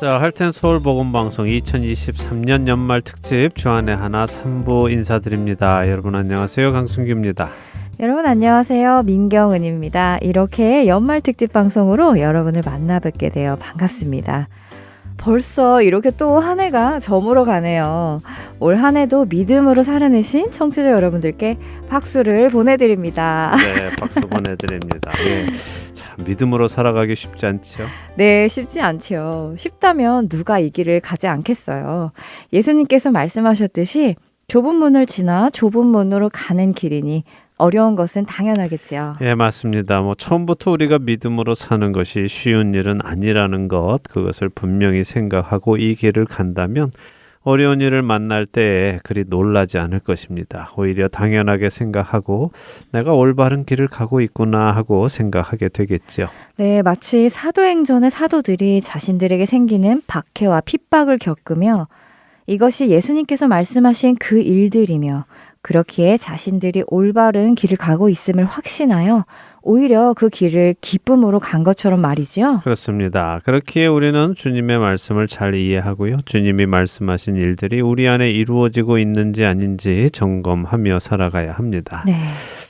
자, 할텐 서울 복음 방송 2023년 연말 특집 주안의 하나 3부 인사드립니다. 여러분 안녕하세요. 강순규입니다. 여러분 안녕하세요. 민경은입니다. 이렇게 연말 특집 방송으로 여러분을 만나 뵙게 되어 반갑습니다. 벌써 이렇게 또 한 해가 저물어 가네요. 올 한 해도 믿음으로 살아내신 청취자 여러분들께 박수를 보내드립니다. 네, 박수 보내드립니다. 네. 참 믿음으로 살아가기 쉽지 않죠? 네, 쉽지 않죠. 쉽다면 누가 이 길을 가지 않겠어요. 예수님께서 말씀하셨듯이 좁은 문을 지나 좁은 문으로 가는 길이니 어려운 것은 당연하겠지요. 예, 맞습니다. 처음부터 우리가 믿음으로 사는 것이 쉬운 일은 아니라는 것, 그것을 분명히 생각하고 이 길을 간다면 어려운 일을 만날 때에 그리 놀라지 않을 것입니다. 오히려 당연하게 생각하고 내가 올바른 길을 가고 있구나 하고 생각하게 되겠죠. 네, 마치 사도행전의 사도들이 자신들에게 생기는 박해와 핍박을 겪으며 이것이 예수님께서 말씀하신 그 일들이며 그렇기에 자신들이 올바른 길을 가고 있음을 확신하여 오히려 그 길을 기쁨으로 간 것처럼 말이죠. 그렇습니다. 그렇기에 우리는 주님의 말씀을 잘 이해하고요. 주님이 말씀하신 일들이 우리 안에 이루어지고 있는지 아닌지 점검하며 살아가야 합니다. 네.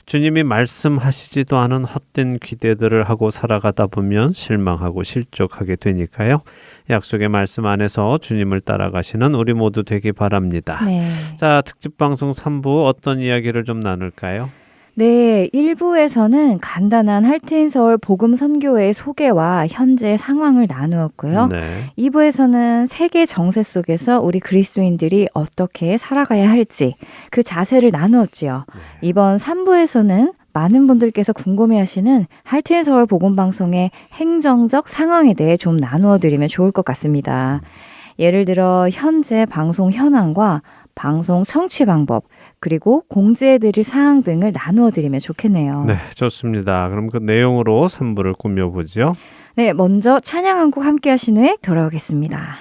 주님이 말씀하시지도 않은 헛된 기대들을 하고 살아가다 보면 실망하고 실족하게 되니까요. 약속의 말씀 안에서 주님을 따라가시는 우리 모두 되기 바랍니다. 네. 자, 특집 방송 3부 어떤 이야기를 좀 나눌까요? 네, 1부에서는 간단한 할트인 서울 복음 선교회의 소개와 현재 상황을 나누었고요. 네. 2부에서는 세계 정세 속에서 우리 그리스도인들이 어떻게 살아가야 할지 그 자세를 나누었지요. 네. 이번 3부에서는 많은 분들께서 궁금해하시는 할트인 서울 복음 방송의 행정적 상황에 대해 좀 나누어 드리면 좋을 것 같습니다. 예를 들어 현재 방송 현황과 방송 청취 방법, 그리고 공지해드릴 사항 등을 나누어 드리면 좋겠네요. 네, 좋습니다. 그럼 그 내용으로 3부를 꾸며보죠. 네, 먼저 찬양 한 곡 함께 하신 후에 돌아오겠습니다.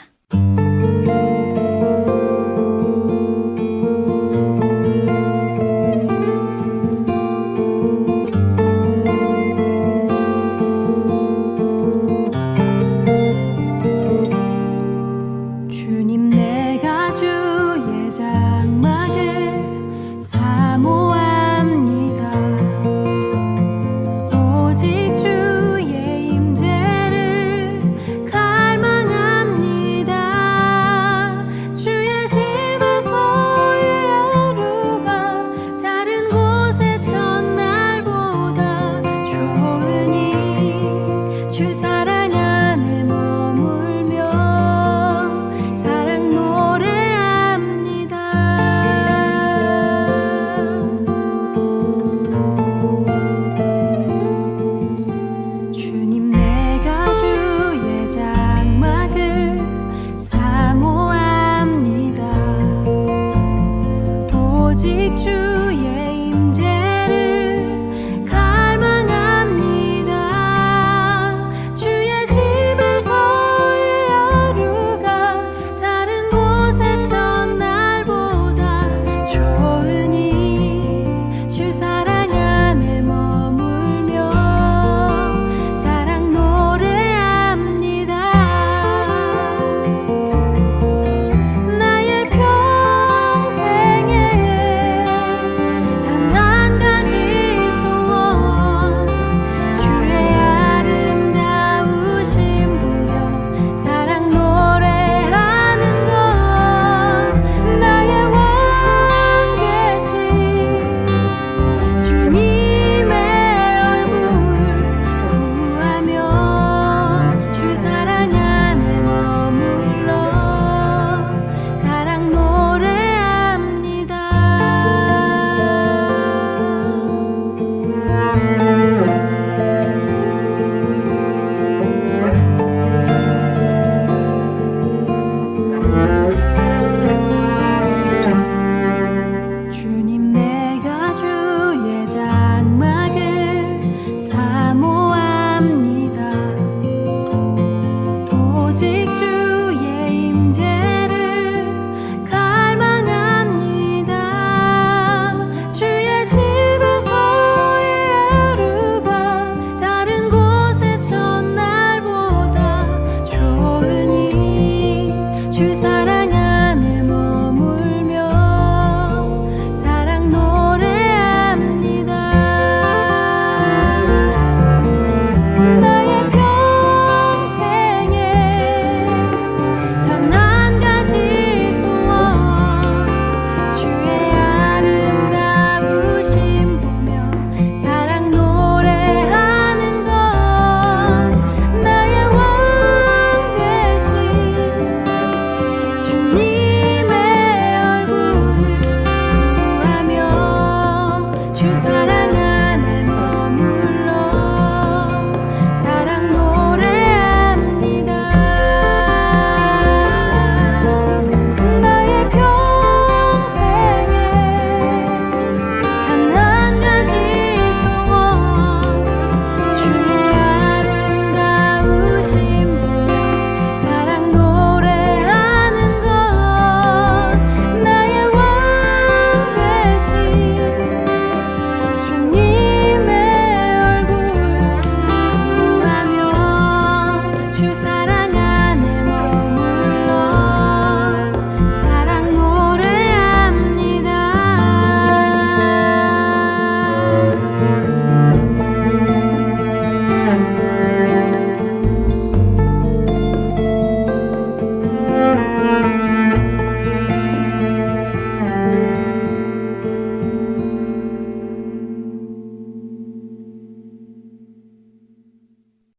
주의 임재를 갈망합니다.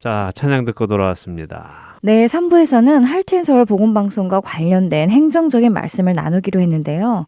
자, 찬양 듣고 돌아왔습니다. 네, 3부에서는 할텐서울 복음방송과 관련된 행정적인 말씀을 나누기로 했는데요.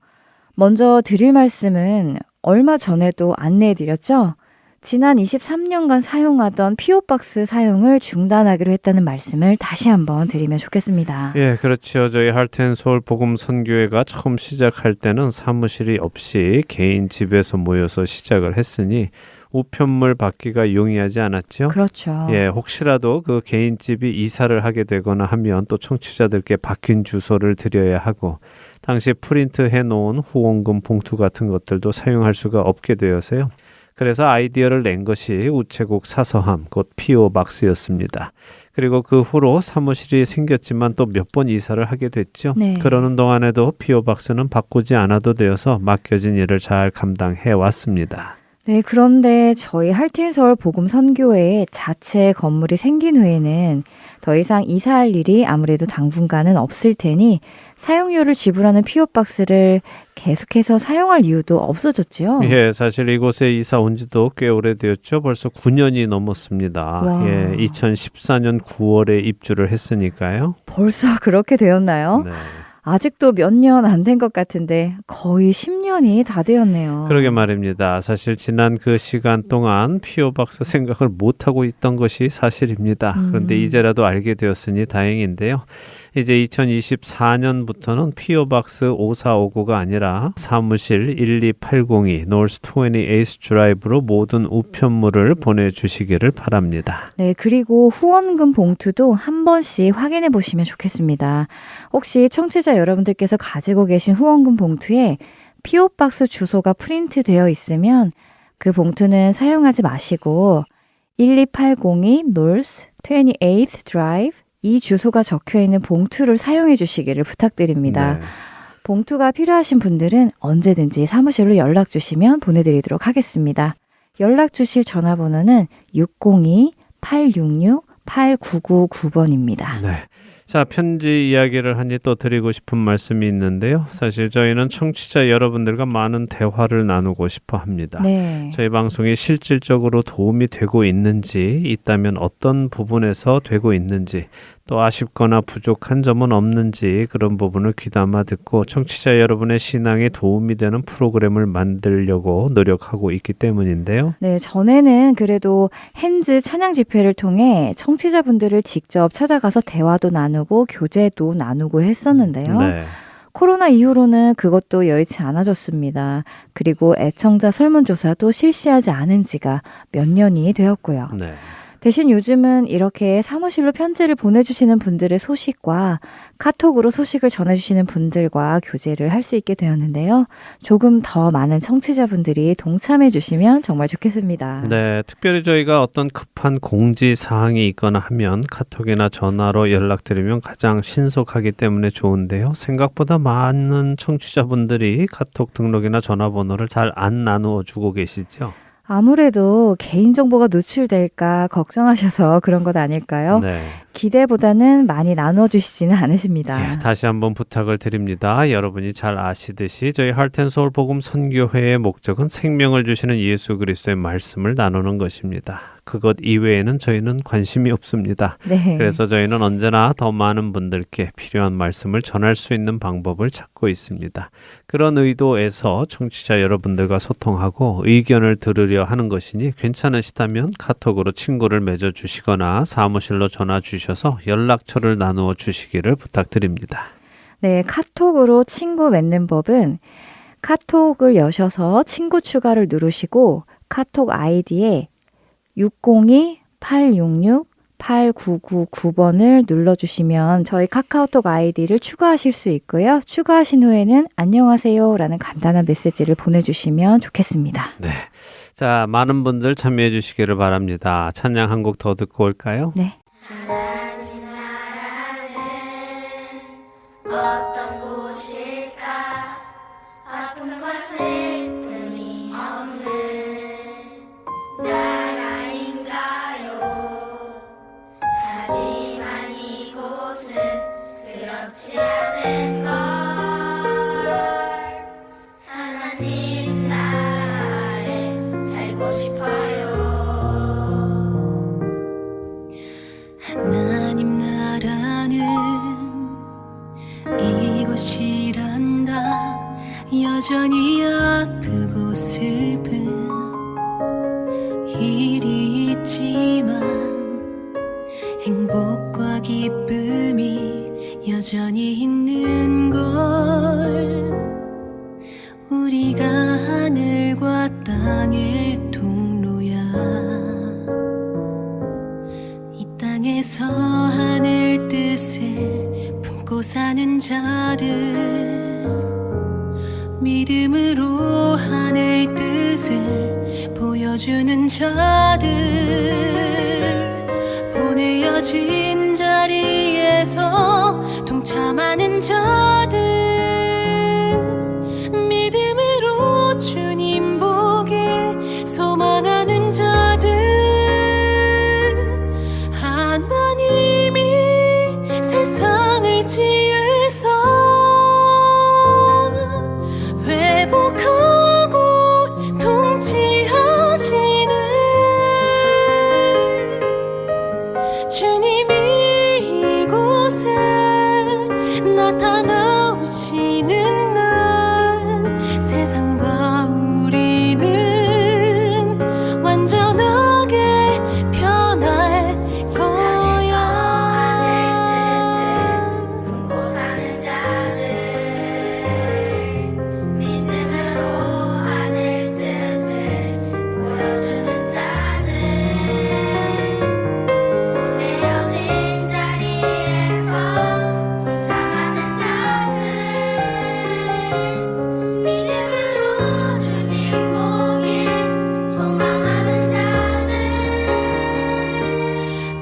먼저 드릴 말씀은 얼마 전에도 안내해드렸죠? 지난 23년간 사용하던 피오박스 사용을 중단하기로 했다는 말씀을 다시 한번 드리면 좋겠습니다. 예, 그렇죠. 저희 할텐서울 복음 선교회가 처음 시작할 때는 사무실이 없이 개인 집에서 모여서 시작을 했으니 우편물 받기가 용이하지 않았죠. 그렇죠. 예, 혹시라도 그 개인 집이 이사를 하게 되거나 하면 또 청취자들께 바뀐 주소를 드려야 하고 당시 프린트 해놓은 후원금 봉투 같은 것들도 사용할 수가 없게 되어서요. 그래서 아이디어를 낸 것이 우체국 사서함, 곧 PO 박스였습니다. 그리고 그 후로 사무실이 생겼지만 또 몇 번 이사를 하게 됐죠. 네. 그러는 동안에도 PO 박스는 바꾸지 않아도 되어서 맡겨진 일을 잘 감당해 왔습니다. 네, 그런데 저희 할텐서울 복음 선교회에 자체 건물이 생긴 후에는 더 이상 이사할 일이 아무래도 당분간은 없을 테니 사용료를 지불하는 피오박스를 계속해서 사용할 이유도 없어졌죠. 예, 사실 이곳에 이사 온 지도 꽤 오래되었죠. 벌써 9년이 넘었습니다. 와. 예, 2014년 9월에 입주를 했으니까요. 벌써 그렇게 되었나요? 네. 아직도 몇 년 안 된 것 같은데 거의 10년이 다 되었네요. 그러게 말입니다. 사실 지난 그 시간 동안 피오박스 생각을 못하고 있던 것이 사실입니다. 그런데 이제라도 알게 되었으니 다행인데요. 이제 2024년부터는 피오박스 5459가 아니라 사무실 1280이 노스 28th 드라이브로 모든 우편물을 보내주시기를 바랍니다. 네, 그리고 후원금 봉투도 한 번씩 확인해 보시면 좋겠습니다. 혹시 청취자 여러분들께서 가지고 계신 후원금 봉투에 피오박스 주소가 프린트되어 있으면 그 봉투는 사용하지 마시고 12802 North 28th Drive 이 주소가 적혀 있는 봉투를 사용해 주시기를 부탁드립니다. 네. 봉투가 필요하신 분들은 언제든지 사무실로 연락 주시면 보내드리도록 하겠습니다. 연락 주실 전화번호는 602-866-8999번입니다. 네. 자, 편지 이야기를 하니 또 드리고 싶은 말씀이 있는데요. 사실 저희는 청취자 여러분들과 많은 대화를 나누고 싶어 합니다. 네. 저희 방송이 실질적으로 도움이 되고 있는지, 있다면 어떤 부분에서 되고 있는지, 또 아쉽거나 부족한 점은 없는지 그런 부분을 귀담아 듣고 청취자 여러분의 신앙에 도움이 되는 프로그램을 만들려고 노력하고 있기 때문인데요. 네, 전에는 그래도 핸즈 찬양 집회를 통해 청취자분들을 직접 찾아가서 대화도 나누고 교제도 나누고 했었는데요. 네. 코로나 이후로는 그것도 여의치 않아졌습니다. 그리고 애청자 설문조사도 실시하지 않은 지가 몇 년이 되었고요. 네. 대신 요즘은 이렇게 사무실로 편지를 보내주시는 분들의 소식과 카톡으로 소식을 전해주시는 분들과 교제를 할 수 있게 되었는데요. 조금 더 많은 청취자분들이 동참해 주시면 정말 좋겠습니다. 네, 특별히 저희가 어떤 급한 공지 사항이 있거나 하면 카톡이나 전화로 연락드리면 가장 신속하기 때문에 좋은데요. 생각보다 많은 청취자분들이 카톡 등록이나 전화번호를 잘 안 나누어 주고 계시죠? 아무래도 개인정보가 노출될까 걱정하셔서 그런 것 아닐까요? 네. 기대보다는 많이 나눠주시지는 않으십니다. 예, 다시 한번 부탁을 드립니다. 여러분이 잘 아시듯이 저희 할텐서울 복음 선교회의 목적은 생명을 주시는 예수 그리스도의 말씀을 나누는 것입니다. 그것 이외에는 저희는 관심이 없습니다. 네. 그래서 저희는 언제나 더 많은 분들께 필요한 말씀을 전할 수 있는 방법을 찾고 있습니다. 그런 의도에서 청취자 여러분들과 소통하고 의견을 들으려 하는 것이니 괜찮으시다면 카톡으로 친구를 맺어 주시거나 사무실로 전화 주셔서 연락처를 나누어 주시기를 부탁드립니다. 네, 카톡으로 친구 맺는 법은 카톡을 여셔서 친구 추가를 누르시고 카톡 아이디에 602-866-8999번을 눌러주시면 저희 카카오톡 아이디를 추가하실 수 있고요. 추가하신 후에는 안녕하세요 라는 간단한 메시지를 보내주시면 좋겠습니다. 네. 자, 많은 분들 참여해 주시기를 바랍니다. 찬양 한 곡 더 듣고 올까요? 네. 하나님 나라는 어떤 곳일까? 아픔과 슬픔이 없는 나라인가요? 하지만 이곳은 그렇지 않은 걸. 하나님 나라에 살고 싶어요. 사랑의 통로야. 이 땅에서 하늘 뜻을 품고 사는 자들, 믿음으로 하늘 뜻을 보여주는 자들, 보내어진 자리에서 동참하는 자들, 믿음으로 주님 보길 소망하는 자들, 하나님이 세상을 지으사 회복하고 통치하시는 주님이 이곳에 나타나오시는 날, 세상과 우리는 완전하게 변할 거야. 하늘 뜻을 품고 사는 자들, 믿음으로 하늘 뜻을 보여주는 자들, 보내어진 자리에서 동참하는 자들, 믿음으로 주님 보길 소망하는 자들,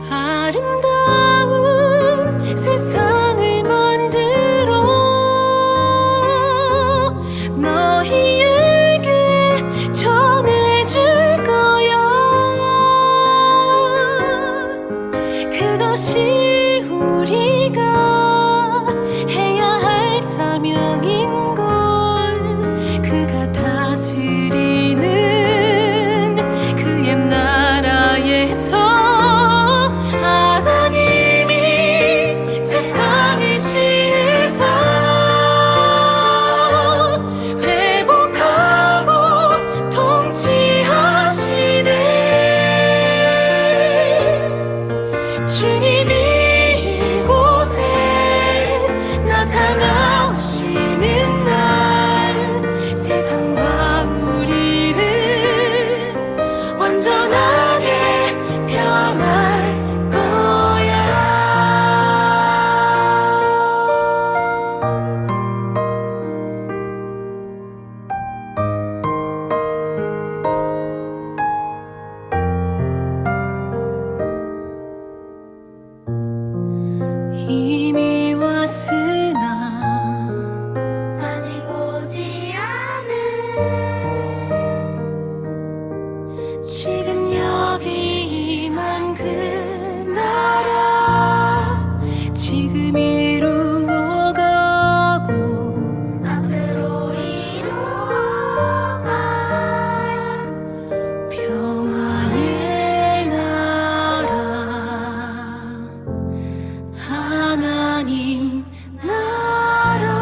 아름다운 세상을 만들어 너희에게 전해줄 거야. 그것이 우리가 해야 할 사명인걸. 그가 다스리는 그 옛나라에서 하나님이 세상을 지으사 회복하고 통치하시네. 주님이 이곳에 나타나오시는 날, 세상과 우리는 완전하게 변할 거야. 이미 왔으나 아직 오지 않은 지금 여기 임한 그 나라, 지금 이루어가고 앞으로 이루어갈 평화의 나라, 하나님 나라.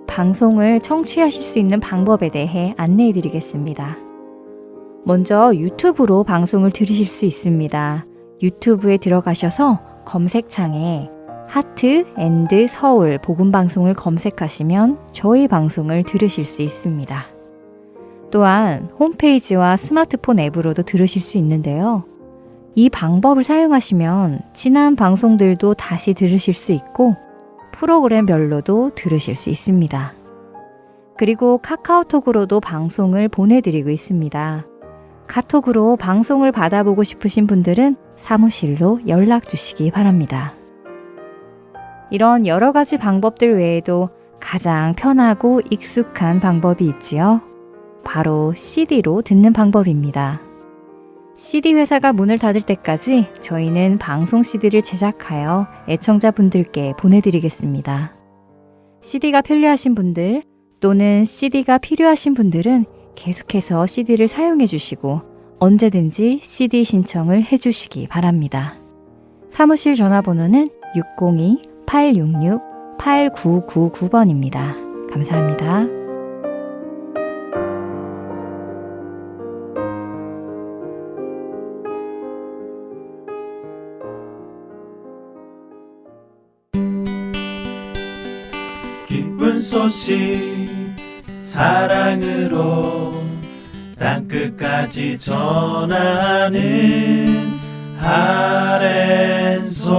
방송을 청취하실 수 있는 방법에 대해 안내해 드리겠습니다. 먼저 유튜브로 방송을 들으실 수 있습니다. 유튜브에 들어가셔서 검색창에 하트 앤드 서울 복음방송을 검색하시면 저희 방송을 들으실 수 있습니다. 또한 홈페이지와 스마트폰 앱으로도 들으실 수 있는데요. 이 방법을 사용하시면 지난 방송들도 다시 들으실 수 있고 프로그램별로도 들으실 수 있습니다. 그리고 카카오톡으로도 방송을 보내드리고 있습니다. 카톡으로 방송을 받아보고 싶으신 분들은 사무실로 연락 주시기 바랍니다. 이런 여러 가지 방법들 외에도 가장 편하고 익숙한 방법이 있지요. 바로 CD로 듣는 방법입니다. CD 회사가 문을 닫을 때까지 저희는 방송 CD를 제작하여 애청자분들께 보내드리겠습니다. CD가 편리하신 분들 또는 CD가 필요하신 분들은 계속해서 CD를 사용해 주시고 언제든지 CD 신청을 해 주시기 바랍니다. 사무실 전화번호는 602-866-8999번입니다. 감사합니다. 기쁜 소식 사랑으로 땅끝까지 전하는 아랜소.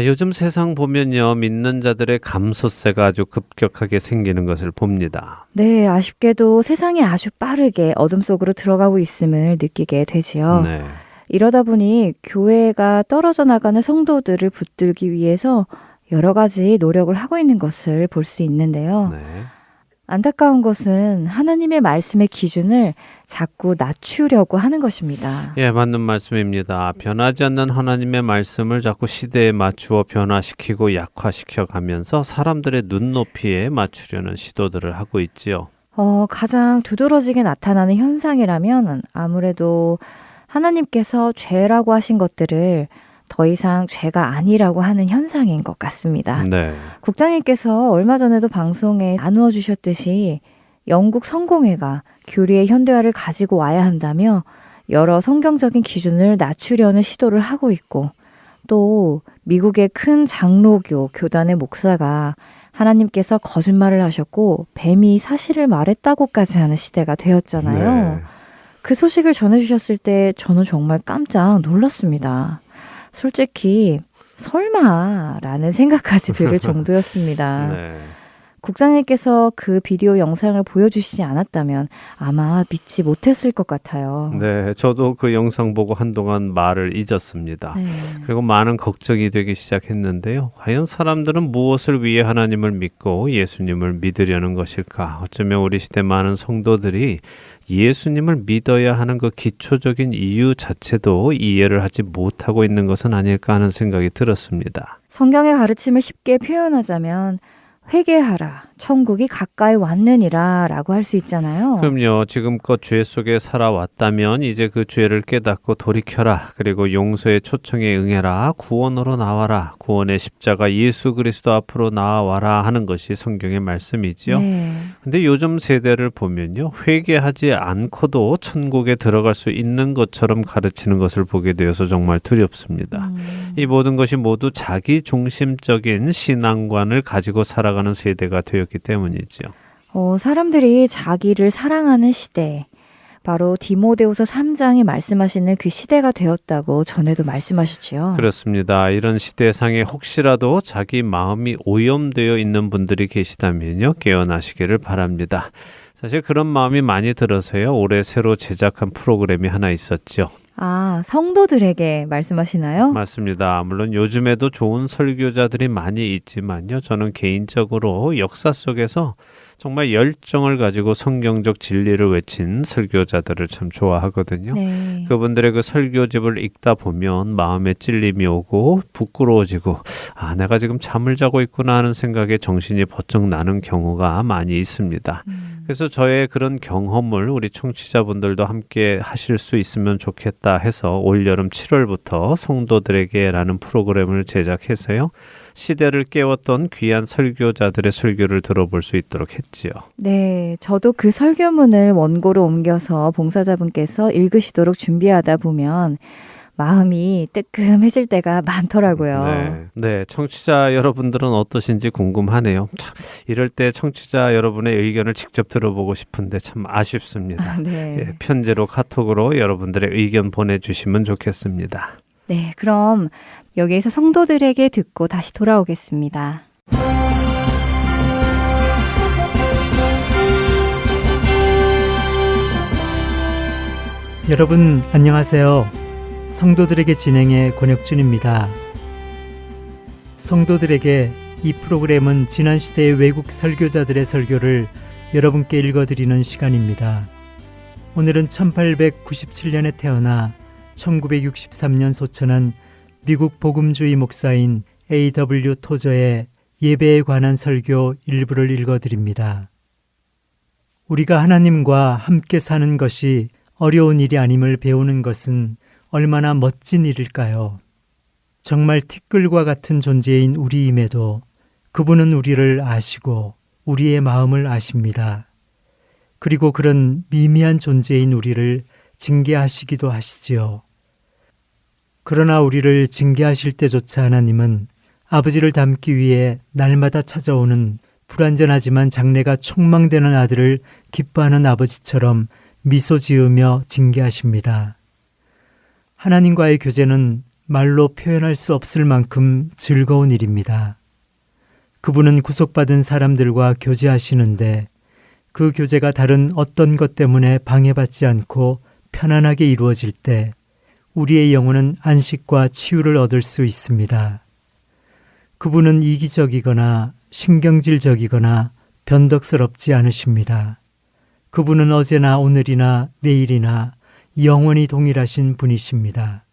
요즘 세상 보면요, 믿는 자들의 감소세가 아주 급격하게 생기는 것을 봅니다. 네, 아쉽게도 세상이 아주 빠르게 어둠 속으로 들어가고 있음을 느끼게 되지요. 네. 이러다 보니 교회가 떨어져 나가는 성도들을 붙들기 위해서 여러 가지 노력을 하고 있는 것을 볼 수 있는데요. 네. 안타까운 것은 하나님의 말씀의 기준을 자꾸 낮추려고 하는 것입니다. 예, 맞는 말씀입니다. 변하지 않는 하나님의 말씀을 자꾸 시대에 맞추어 변화시키고 약화시켜 가면서 사람들의 눈높이에 맞추려는 시도들을 하고 있지요. 가장 두드러지게 나타나는 현상이라면 아무래도 하나님께서 죄라고 하신 것들을 더 이상 죄가 아니라고 하는 현상인 것 같습니다. 네. 국장님께서 얼마 전에도 방송에 나누어 주셨듯이 영국 성공회가 교리의 현대화를 가지고 와야 한다며 여러 성경적인 기준을 낮추려는 시도를 하고 있고, 또 미국의 큰 장로교 교단의 목사가 하나님께서 거짓말을 하셨고 뱀이 사실을 말했다고까지 하는 시대가 되었잖아요. 네. 그 소식을 전해주셨을 때 저는 정말 깜짝 놀랐습니다. 솔직히 설마라는 생각까지 들을 정도였습니다. 네. 국장님께서 그 비디오 영상을 보여주시지 않았다면 아마 믿지 못했을 것 같아요. 네, 저도 그 영상 보고 한동안 말을 잊었습니다. 네. 그리고 많은 걱정이 되기 시작했는데요. 과연 사람들은 무엇을 위해 하나님을 믿고 예수님을 믿으려는 것일까? 어쩌면 우리 시대 많은 성도들이 예수님을 믿어야 하는 그 기초적인 이유 자체도 이해를 하지 못하고 있는 것은 아닐까 하는 생각이 들었습니다. 성경의 가르침을 쉽게 표현하자면 회개하라, 천국이 가까이 왔느니라 라고 할 수 있잖아요. 그럼요. 지금껏 죄 속에 살아왔다면 이제 그 죄를 깨닫고 돌이켜라. 그리고 용서의 초청에 응해라. 구원으로 나와라. 구원의 십자가 예수 그리스도 앞으로 나와라 하는 것이 성경의 말씀이지요. 네. 근데 요즘 세대를 보면요. 회개하지 않고도 천국에 들어갈 수 있는 것처럼 가르치는 것을 보게 되어서 정말 두렵습니다. 이 모든 것이 모두 자기 중심적인 신앙관을 가지고 살아가는 세대가 되었기 때문이죠. 사람들이 자기를 사랑하는 시대, 바로 디모데후서 3장이 말씀하시는 그 시대가 되었다고 전에도 말씀하셨지요. 그렇습니다. 이런 시대상에 혹시라도 자기 마음이 오염되어 있는 분들이 계시다면요. 깨어나시기를 바랍니다. 사실 그런 마음이 많이 들어서요. 올해 새로 제작한 프로그램이 하나 있었죠. 아, 성도들에게 말씀하시나요? 맞습니다. 물론 요즘에도 좋은 설교자들이 많이 있지만요. 저는 개인적으로 역사 속에서 정말 열정을 가지고 성경적 진리를 외친 설교자들을 참 좋아하거든요. 네. 그분들의 그 설교집을 읽다 보면 마음에 찔림이 오고 부끄러워지고 내가 지금 잠을 자고 있구나 하는 생각에 정신이 번쩍 나는 경우가 많이 있습니다. 그래서 저의 그런 경험을 우리 청취자분들도 함께 하실 수 있으면 좋겠다 해서 올여름 7월부터 성도들에게라는 프로그램을 제작해서요. 시대를 깨웠던 귀한 설교자들의 설교를 들어볼 수 있도록 했지요. 네, 저도 그 설교문을 원고로 옮겨서 봉사자분께서 읽으시도록 준비하다 보면 마음이 뜨끔해질 때가 많더라고요. 네, 청취자 여러분들은 어떠신지 궁금하네요. 참, 이럴 때 청취자 여러분의 의견을 직접 들어보고 싶은데 참 아쉽습니다. 네. 예, 편지로 카톡으로 여러분들의 의견 보내주시면 좋겠습니다. 네, 그럼 여기에서 성도들에게 듣고 다시 돌아오겠습니다. 여러분 안녕하세요. 성도들에게 진행의 권혁준입니다. 성도들에게 이 프로그램은 지난 시대의 외국 설교자들의 설교를 여러분께 읽어드리는 시간입니다. 오늘은 1897년에 태어나 1963년 소천한 미국 복음주의 목사인 A.W. 토저의 예배에 관한 설교 일부를 읽어드립니다. 우리가 하나님과 함께 사는 것이 어려운 일이 아님을 배우는 것은 얼마나 멋진 일일까요? 정말 티끌과 같은 존재인 우리임에도 그분은 우리를 아시고 우리의 마음을 아십니다. 그리고 그런 미미한 존재인 우리를 징계하시기도 하시지요. 그러나 우리를 징계하실 때조차 하나님은 아버지를 닮기 위해 날마다 찾아오는 불완전하지만 장래가 촉망되는 아들을 기뻐하는 아버지처럼 미소 지으며 징계하십니다. 하나님과의 교제는 말로 표현할 수 없을 만큼 즐거운 일입니다. 그분은 구속받은 사람들과 교제하시는데 그 교제가 다른 어떤 것 때문에 방해받지 않고 편안하게 이루어질 때 우리의 영혼은 안식과 치유를 얻을 수 있습니다. 그분은 이기적이거나 신경질적이거나 변덕스럽지 않으십니다. 그분은 어제나 오늘이나 내일이나 영원히 동일하신 분이십니다.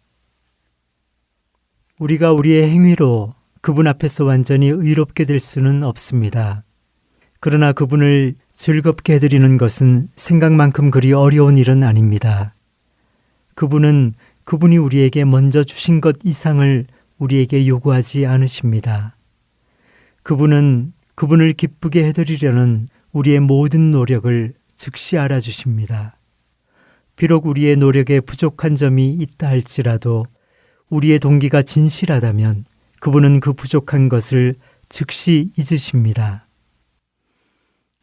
우리가 우리의 행위로 그분 앞에서 완전히 의롭게 될 수는 없습니다. 그러나 그분을 즐겁게 해드리는 것은 생각만큼 그리 어려운 일은 아닙니다. 그분은 그분이 우리에게 먼저 주신 것 이상을 우리에게 요구하지 않으십니다. 그분은 그분을 기쁘게 해드리려는 우리의 모든 노력을 즉시 알아주십니다. 비록 우리의 노력에 부족한 점이 있다 할지라도 우리의 동기가 진실하다면 그분은 그 부족한 것을 즉시 잊으십니다.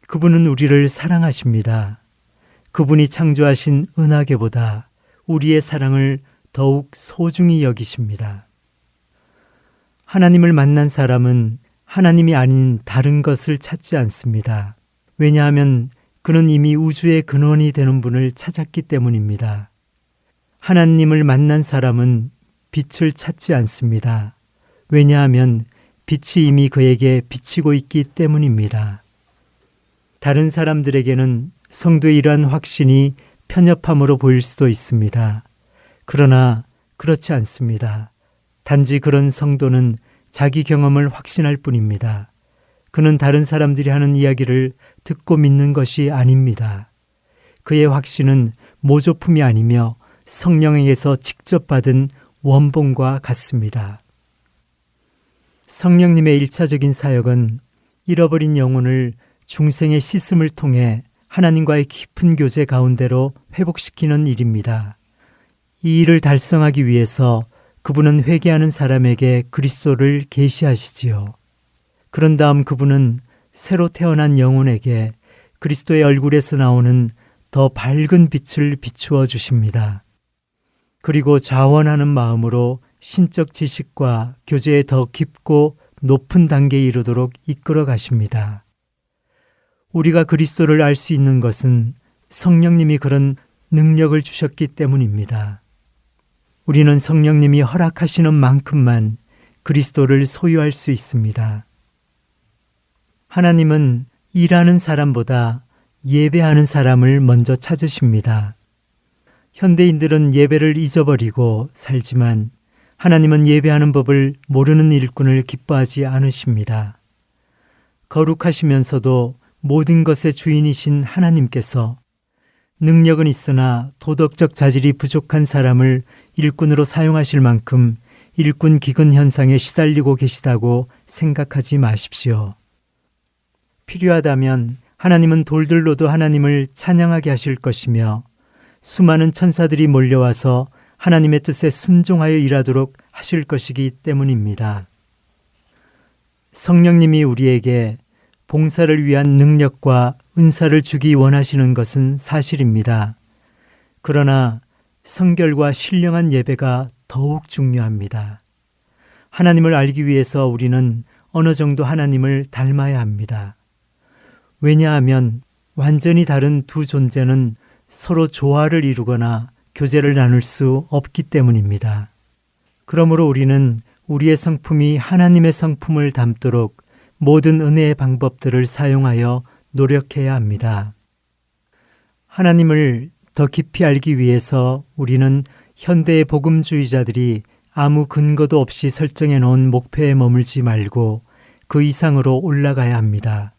그분은 우리를 사랑하십니다. 그분이 창조하신 은하계보다 우리의 사랑을 더욱 소중히 여기십니다. 하나님을 만난 사람은 하나님이 아닌 다른 것을 찾지 않습니다. 왜냐하면 그는 이미 우주의 근원이 되는 분을 찾았기 때문입니다. 하나님을 만난 사람은 빛을 찾지 않습니다. 왜냐하면 빛이 이미 그에게 비치고 있기 때문입니다. 다른 사람들에게는 성도의 이러한 확신이 편협함으로 보일 수도 있습니다. 그러나 그렇지 않습니다. 단지 그런 성도는 자기 경험을 확신할 뿐입니다. 그는 다른 사람들이 하는 이야기를 듣고 믿는 것이 아닙니다. 그의 확신은 모조품이 아니며 성령에게서 직접 받은 원본과 같습니다. 성령님의 일차적인 사역은 잃어버린 영혼을 중생의 씻음을 통해 하나님과의 깊은 교제 가운데로 회복시키는 일입니다. 이 일을 달성하기 위해서 그분은 회개하는 사람에게 그리스도를 계시하시지요. 그런 다음 그분은 새로 태어난 영혼에게 그리스도의 얼굴에서 나오는 더 밝은 빛을 비추어 주십니다. 그리고 자원하는 마음으로 신적 지식과 교제에 더 깊고 높은 단계에 이르도록 이끌어 가십니다. 우리가 그리스도를 알 수 있는 것은 성령님이 그런 능력을 주셨기 때문입니다. 우리는 성령님이 허락하시는 만큼만 그리스도를 소유할 수 있습니다. 하나님은 일하는 사람보다 예배하는 사람을 먼저 찾으십니다. 현대인들은 예배를 잊어버리고 살지만 하나님은 예배하는 법을 모르는 일꾼을 기뻐하지 않으십니다. 거룩하시면서도 모든 것의 주인이신 하나님께서 능력은 있으나 도덕적 자질이 부족한 사람을 일꾼으로 사용하실 만큼 일꾼 기근 현상에 시달리고 계시다고 생각하지 마십시오. 필요하다면 하나님은 돌들로도 하나님을 찬양하게 하실 것이며 수많은 천사들이 몰려와서 하나님의 뜻에 순종하여 일하도록 하실 것이기 때문입니다. 성령님이 우리에게 봉사를 위한 능력과 은사를 주기 원하시는 것은 사실입니다. 그러나 성결과 신령한 예배가 더욱 중요합니다. 하나님을 알기 위해서 우리는 어느 정도 하나님을 닮아야 합니다. 왜냐하면 완전히 다른 두 존재는 서로 조화를 이루거나 교제를 나눌 수 없기 때문입니다. 그러므로 우리는 우리의 성품이 하나님의 성품을 닮도록 모든 은혜의 방법들을 사용하여 노력해야 합니다. 하나님을 더 깊이 알기 위해서 우리는 현대의 복음주의자들이 아무 근거도 없이 설정해 놓은 목표에 머물지 말고 그 이상으로 올라가야 합니다.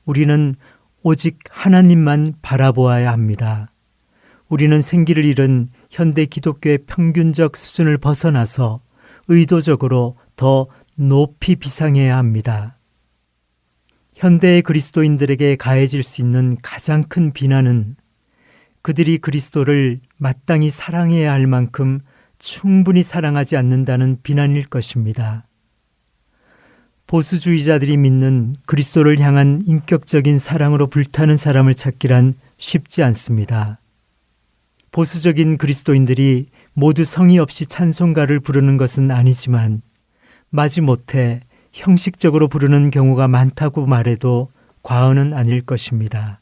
우리는 오직 하나님만 바라보아야 합니다. 우리는 생기를 잃은 현대 기독교의 평균적 수준을 벗어나서 의도적으로 더 높이 비상해야 합니다. 현대의 그리스도인들에게 가해질 수 있는 가장 큰 비난은 그들이 그리스도를 마땅히 사랑해야 할 만큼 충분히 사랑하지 않는다는 비난일 것입니다. 보수주의자들이 믿는 그리스도를 향한 인격적인 사랑으로 불타는 사람을 찾기란 쉽지 않습니다. 보수적인 그리스도인들이 모두 성의 없이 찬송가를 부르는 것은 아니지만 마지못해 형식적으로 부르는 경우가 많다고 말해도 과언은 아닐 것입니다.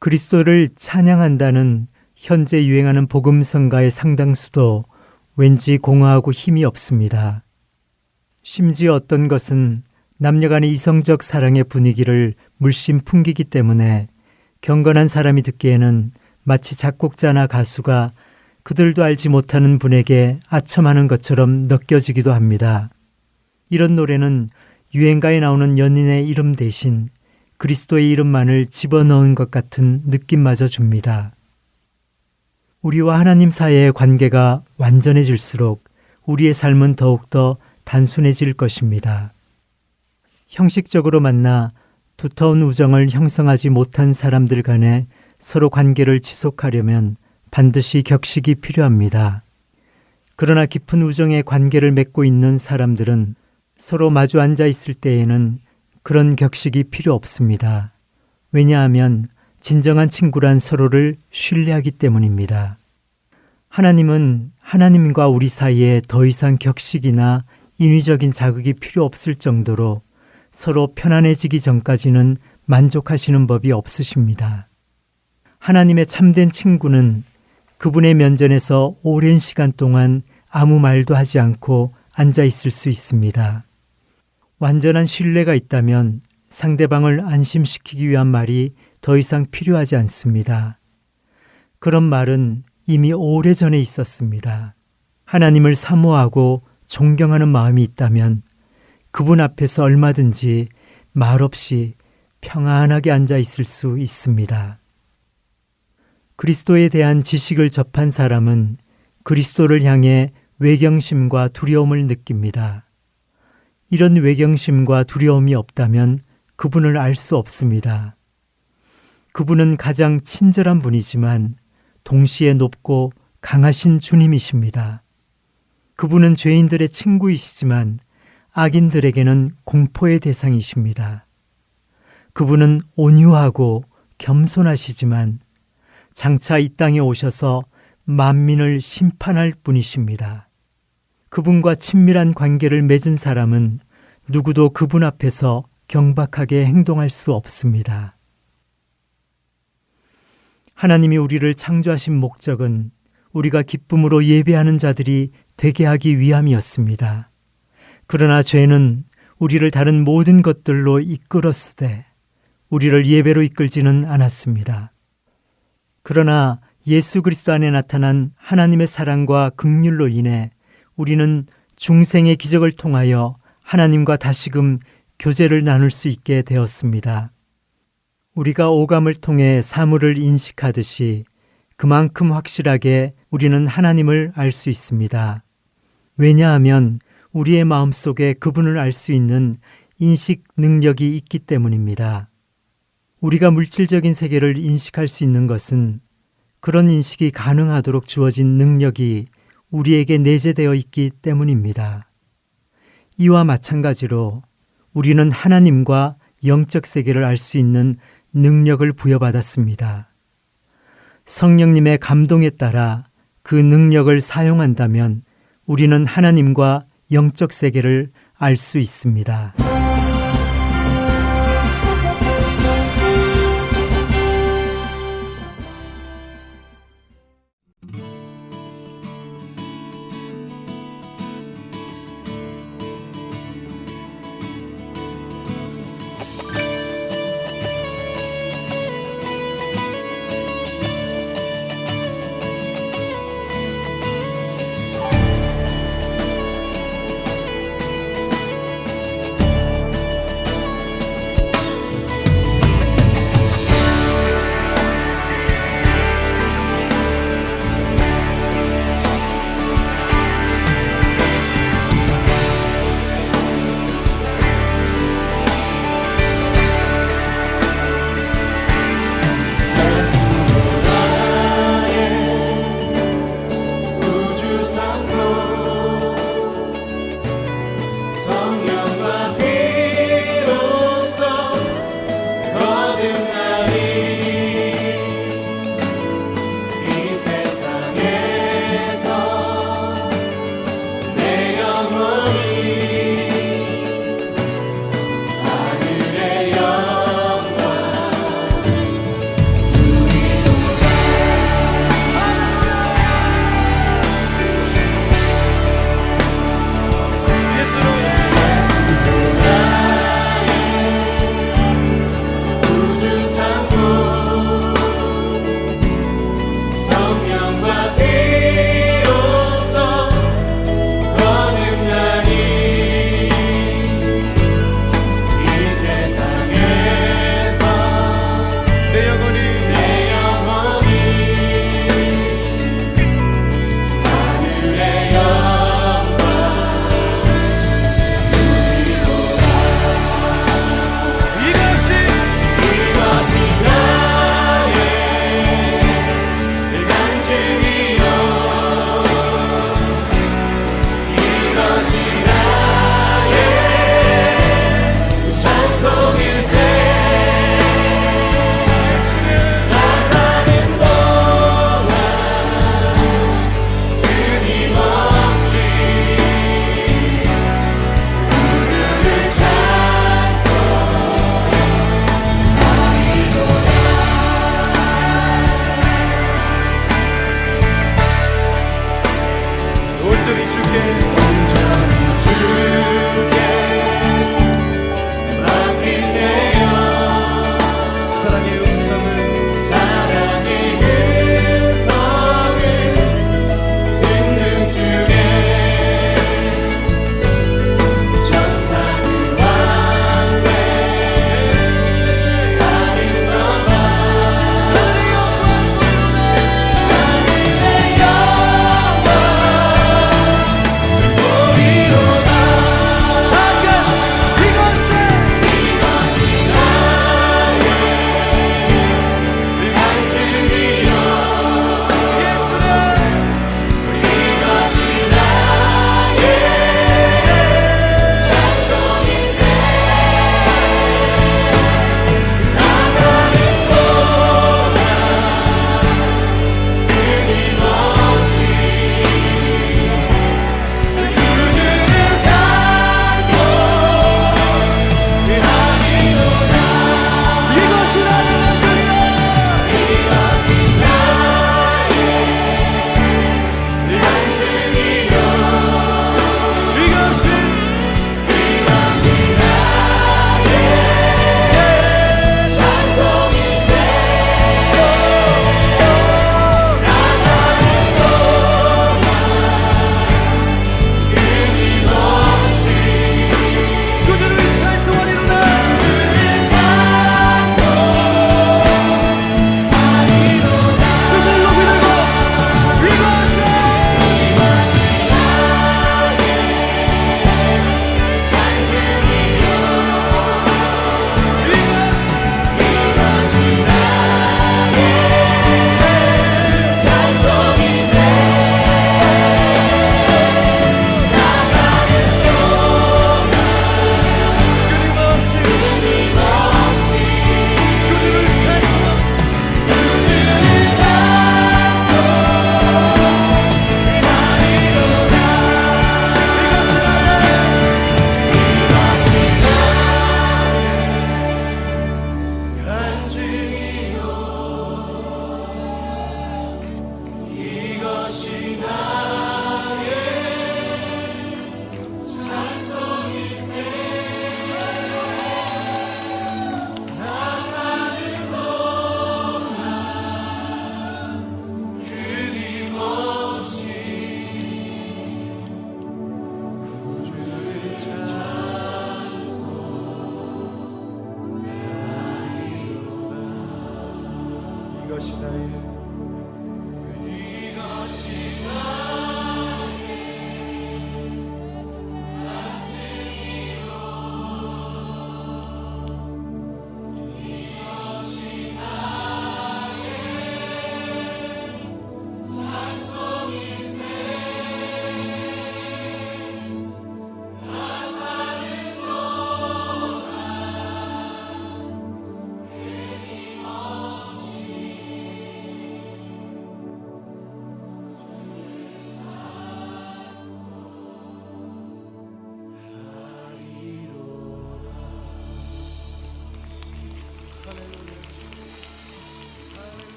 그리스도를 찬양한다는 현재 유행하는 복음성가의 상당수도 왠지 공허하고 힘이 없습니다. 심지어 어떤 것은 남녀간의 이성적 사랑의 분위기를 물씬 풍기기 때문에 경건한 사람이 듣기에는 마치 작곡자나 가수가 그들도 알지 못하는 분에게 아첨하는 것처럼 느껴지기도 합니다. 이런 노래는 유행가에 나오는 연인의 이름 대신 그리스도의 이름만을 집어넣은 것 같은 느낌마저 줍니다. 우리와 하나님 사이의 관계가 완전해질수록 우리의 삶은 더욱더 단순해질 것입니다. 형식적으로 만나 두터운 우정을 형성하지 못한 사람들 간에 서로 관계를 지속하려면 반드시 격식이 필요합니다. 그러나 깊은 우정의 관계를 맺고 있는 사람들은 서로 마주 앉아 있을 때에는 그런 격식이 필요 없습니다. 왜냐하면 진정한 친구란 서로를 신뢰하기 때문입니다. 하나님은 하나님과 우리 사이에 더 이상 격식이나 인위적인 자극이 필요 없을 정도로 서로 편안해지기 전까지는 만족하시는 법이 없으십니다. 하나님의 참된 친구는 그분의 면전에서 오랜 시간 동안 아무 말도 하지 않고 앉아 있을 수 있습니다. 완전한 신뢰가 있다면 상대방을 안심시키기 위한 말이 더 이상 필요하지 않습니다. 그런 말은 이미 오래전에 있었습니다. 하나님을 사모하고 존경하는 마음이 있다면 그분 앞에서 얼마든지 말없이 평안하게 앉아 있을 수 있습니다. 그리스도에 대한 지식을 접한 사람은 그리스도를 향해 외경심과 두려움을 느낍니다. 이런 외경심과 두려움이 없다면 그분을 알 수 없습니다. 그분은 가장 친절한 분이지만 동시에 높고 강하신 주님이십니다. 그분은 죄인들의 친구이시지만 악인들에게는 공포의 대상이십니다. 그분은 온유하고 겸손하시지만 장차 이 땅에 오셔서 만민을 심판할 분이십니다. 그분과 친밀한 관계를 맺은 사람은 누구도 그분 앞에서 경박하게 행동할 수 없습니다. 하나님이 우리를 창조하신 목적은 우리가 기쁨으로 예배하는 자들이 되게 하기 위함이었습니다. 그러나 죄는 우리를 다른 모든 것들로 이끌었으되 우리를 예배로 이끌지는 않았습니다. 그러나 예수 그리스도 안에 나타난 하나님의 사랑과 긍휼로 인해 우리는 중생의 기적을 통하여 하나님과 다시금 교제를 나눌 수 있게 되었습니다. 우리가 오감을 통해 사물을 인식하듯이 그만큼 확실하게 우리는 하나님을 알 수 있습니다. 왜냐하면 우리의 마음속에 그분을 알 수 있는 인식 능력이 있기 때문입니다. 우리가 물질적인 세계를 인식할 수 있는 것은 그런 인식이 가능하도록 주어진 능력이 우리에게 내재되어 있기 때문입니다. 이와 마찬가지로 우리는 하나님과 영적 세계를 알 수 있는 능력을 부여받았습니다. 성령님의 감동에 따라 그 능력을 사용한다면 우리는 하나님과 영적 세계를 알 수 있습니다.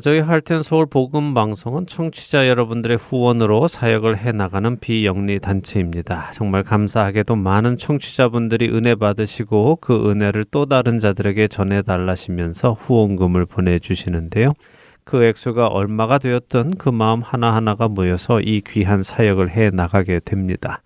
저희 할텐 서울 복음 방송은 청취자 여러분들의 후원으로 사역을 해 나가는 비영리 단체입니다. 정말 감사하게도 많은 청취자분들이 은혜 받으시고 그 은혜를 또 다른 자들에게 전해 달라시면서 후원금을 보내 주시는데요. 그 액수가 얼마가 되었든 그 마음 하나하나가 모여서 이 귀한 사역을 해 나가게 됩니다.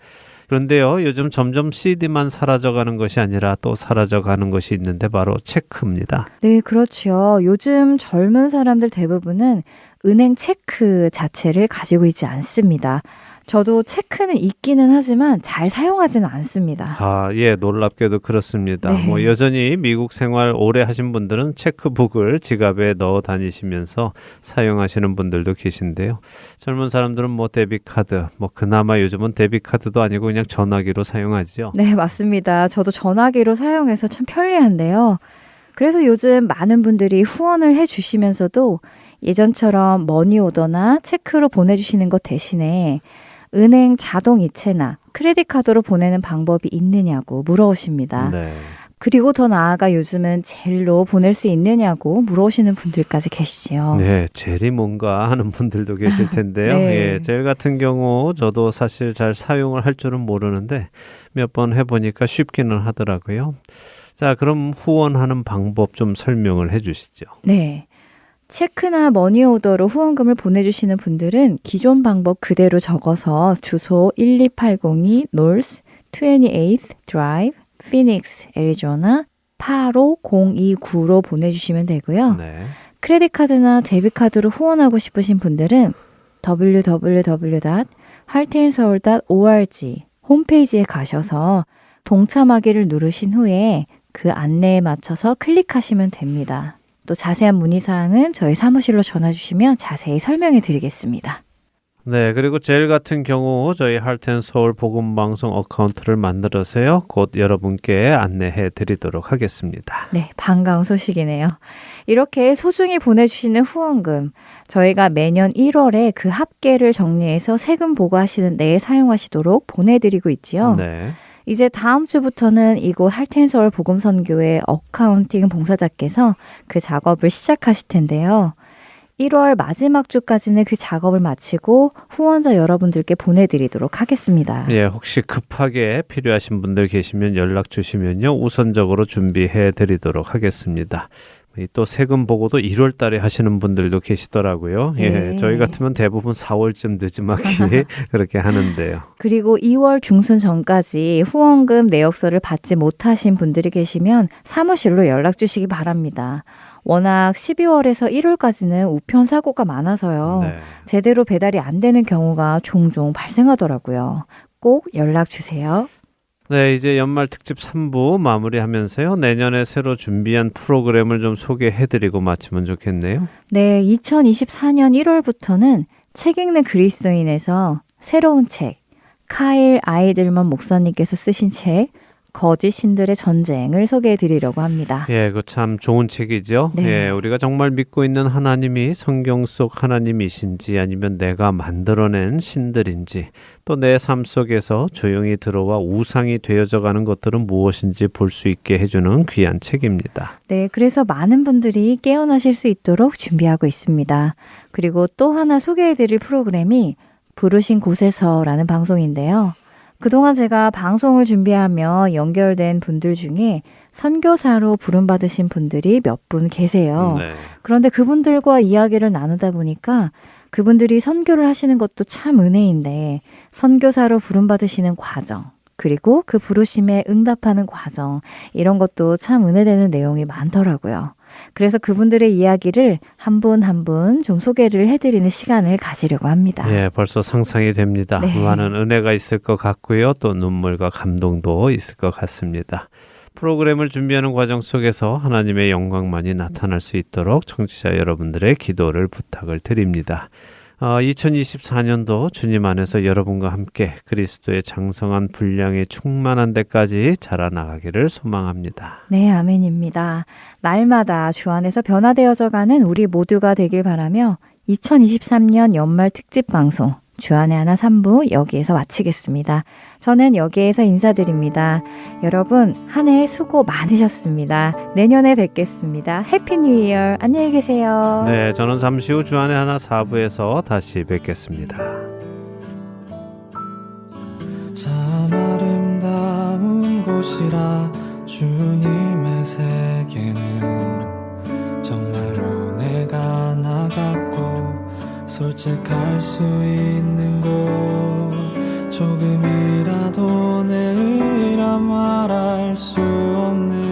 그런데요, 요즘 점점 CD만 사라져가는 것이 아니라 또 사라져가는 것이 있는데 바로 체크입니다. 네, 그렇죠. 요즘 젊은 사람들 대부분은 은행 체크 자체를 가지고 있지 않습니다. 저도 체크는 있기는 하지만 잘 사용하지는 않습니다. 예, 놀랍게도 그렇습니다. 네. 여전히 미국 생활 오래 하신 분들은 체크북을 지갑에 넣어 다니시면서 사용하시는 분들도 계신데요. 젊은 사람들은 데비카드, 그나마 요즘은 데비카드도 아니고 그냥 전화기로 사용하죠. 네, 맞습니다. 저도 전화기로 사용해서 참 편리한데요. 그래서 요즘 많은 분들이 후원을 해주시면서도 예전처럼 머니오더나 체크로 보내주시는 것 대신에 은행 자동 이체나 크레딧 카드로 보내는 방법이 있느냐고 물어오십니다. 네. 그리고 더 나아가 요즘은 젤로 보낼 수 있느냐고 물어오시는 분들까지 계시지요. 네, 젤이 뭔가 하는 분들도 계실 텐데요. 네. 예, 젤 같은 경우 저도 사실 잘 사용을 할 줄은 모르는데 몇 번 해보니까 쉽기는 하더라고요. 자, 그럼 후원하는 방법 좀 설명을 해주시죠. 네. 체크나 머니오더로 후원금을 보내주시는 분들은 기존 방법 그대로 적어서 주소 12802 North 28th Drive, Phoenix, 애리조나 85029로 보내주시면 되고요. 네. 크레딧 카드나 데뷔 카드로 후원하고 싶으신 분들은 www.heartandseoul.org 홈페이지에 가셔서 동참하기를 누르신 후에 그 안내에 맞춰서 클릭하시면 됩니다. 또 자세한 문의사항은 저희 사무실로 전화 주시면 자세히 설명해 드리겠습니다. 네, 그리고 젤 같은 경우 저희 할텐 서울 복음 방송 어카운트를 만들어서요. 곧 여러분께 안내해 드리도록 하겠습니다. 네, 반가운 소식이네요. 이렇게 소중히 보내주시는 후원금, 저희가 매년 1월에 그 합계를 정리해서 세금 보고하시는 데에 사용하시도록 보내드리고 있지요. 네. 이제 다음 주부터는 이곳 할텐서울 복음선교회 어카운팅 봉사자께서 그 작업을 시작하실 텐데요. 1월 마지막 주까지는 그 작업을 마치고 후원자 여러분들께 보내드리도록 하겠습니다. 예, 혹시 급하게 필요하신 분들 계시면 연락 주시면요. 우선적으로 준비해 드리도록 하겠습니다. 또 세금 보고도 1월 달에 하시는 분들도 계시더라고요. 네. 예, 저희 같으면 대부분 4월쯤 늦지막히 그렇게 하는데요. 그리고 2월 중순 전까지 후원금 내역서를 받지 못하신 분들이 계시면 사무실로 연락 주시기 바랍니다. 워낙 12월에서 1월까지는 우편 사고가 많아서요. 네. 제대로 배달이 안 되는 경우가 종종 발생하더라고요. 꼭 연락 주세요. 네, 이제 연말 특집 3부 마무리하면서요. 내년에 새로 준비한 프로그램을 좀 소개해드리고 마치면 좋겠네요. 네, 2024년 1월부터는 책 읽는 그리스도인에서 새로운 책, 카일 아이들먼 목사님께서 쓰신 책, 거짓 신들의 전쟁을 소개해 드리려고 합니다. 예, 그 참 좋은 책이죠. 네. 예, 우리가 정말 믿고 있는 하나님이 성경 속 하나님이신지 아니면 내가 만들어낸 신들인지 또 내 삶 속에서 조용히 들어와 우상이 되어져 가는 것들은 무엇인지 볼 수 있게 해주는 귀한 책입니다. 네, 그래서 많은 분들이 깨어나실 수 있도록 준비하고 있습니다. 그리고 또 하나 소개해 드릴 프로그램이 부르신 곳에서라는 방송인데요. 그동안 제가 방송을 준비하며 연결된 분들 중에 선교사로 부름받으신 분들이 몇 분 계세요. 네. 그런데 그분들과 이야기를 나누다 보니까 그분들이 선교를 하시는 것도 참 은혜인데 선교사로 부름받으시는 과정, 그리고 그 부르심에 응답하는 과정, 이런 것도 참 은혜되는 내용이 많더라고요. 그래서 그분들의 이야기를 한 분 한 분 좀 소개를 해드리는 시간을 가지려고 합니다. 예, 벌써 상상이 됩니다. 네. 많은 은혜가 있을 것 같고요. 또 눈물과 감동도 있을 것 같습니다. 프로그램을 준비하는 과정 속에서 하나님의 영광만이 나타날 수 있도록 청취자 여러분들의 기도를 부탁을 드립니다. 2024년도 주님 안에서 여러분과 함께 그리스도의 장성한 분량에 충만한 데까지 자라나가기를 소망합니다. 네, 아멘입니다. 날마다 주 안에서 변화되어져가는 우리 모두가 되길 바라며 2023년 연말 특집 방송 주안의 하나 3부 여기에서 마치겠습니다. 저는 여기에서 인사드립니다. 여러분 한 해 수고 많으셨습니다. 내년에 뵙겠습니다. 해피 뉴 이어. 안녕히 계세요. 네, 저는 잠시 후 주안의 하나 4부에서 다시 뵙겠습니다. 참 아름다운 곳이라 주님의 세계는 정말로 내가 나갔고 솔직할 수 있는 곳 조금이라도 내 의라 말할 수 없는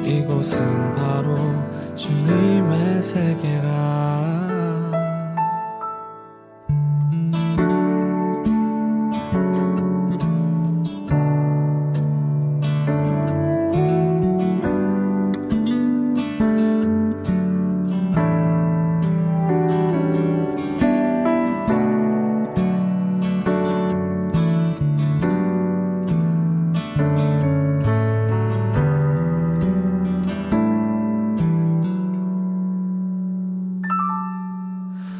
이곳은 바로 주님의 세계라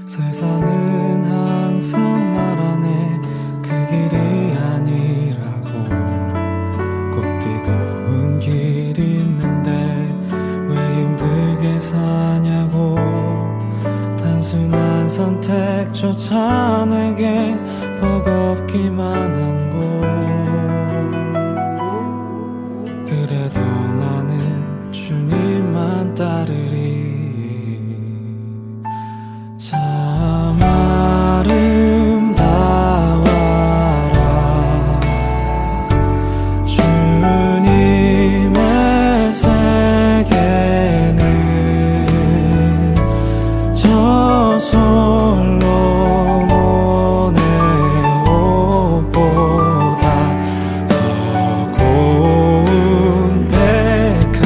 세상은 항상 말하네 그 길이 아니라고 꼭 뛰고은 길이 있는데 왜 힘들게 사냐고 단순한 선택조차 내게 버겁기만 한 곳 그래도 나는 주님만 따르리 참 아름다워라 주님의 세계는 저 솔로몬의 옷보다 더 고운 백합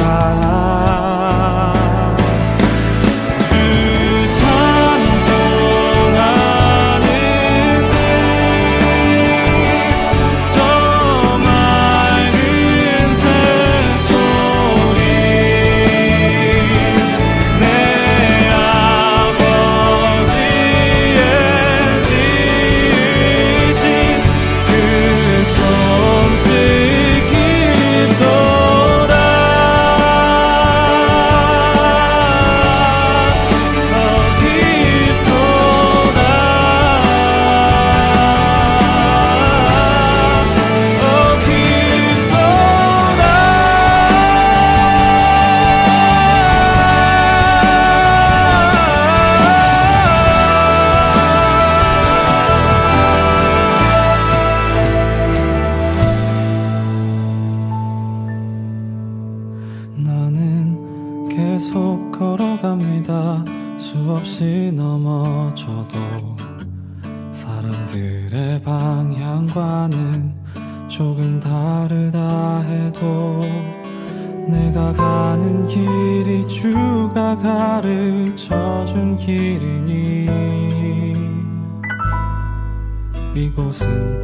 나는 계속 걸어갑니다. 수없이 넘어져도 사람들의 방향과는 조금 다르다 해도 내가 가는 길이 주가 가르쳐준 길이니 이곳은